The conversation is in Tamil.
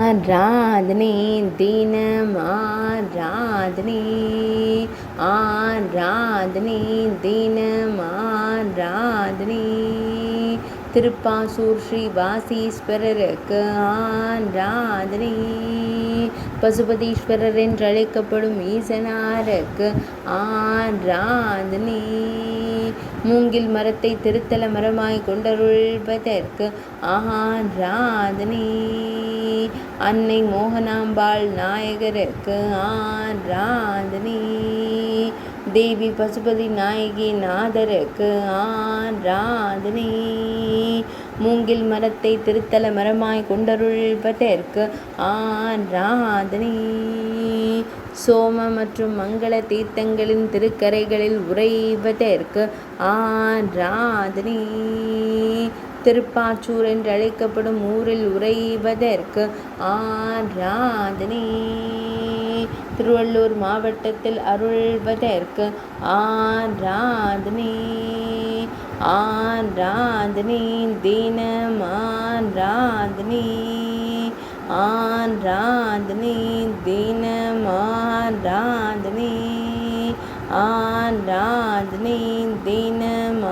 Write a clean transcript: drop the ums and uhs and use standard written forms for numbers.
ஆராதனை தினம் ஆராதனை ஆராதனை தினம் ஆராதனை திருப்பாசூர் ஸ்ரீ வாசீஸ்வரருக்கு ஆராதனை பசுபதீஸ்வரர் என்று அழைக்கப்படும் ஈசனாருக்கு ஆராதனை மூங்கில் மரத்தை திருத்தல மரமாய் கொண்டருள்வதற்கு ஆராதனை அன்னை மோகனாம்பாள் நாயகருக்கு ஆராதனை தேவி பசுபதி நாயகி நாதருக்கு ஆராதனை மூங்கில் மரத்தை திருத்தல மரமாய் கொண்டருள்வதற்கு ஆராதனை சோம மற்றும் மங்கள தீர்த்தங்களின் திருக்கரைகளில் உறைவதற்கு ஆராதனை திருப்பாச்சூர் என்று அழைக்கப்படும் ஊரில் உறைவதற்கு ஆராதனை திருவள்ளூர் மாவட்டத்தில் அருள்வதற்கு ஆராதனை ஆராதனை தினம் ஆராதனை ஆராதனை தினம் ஆராதனை ஆராதனை தினம்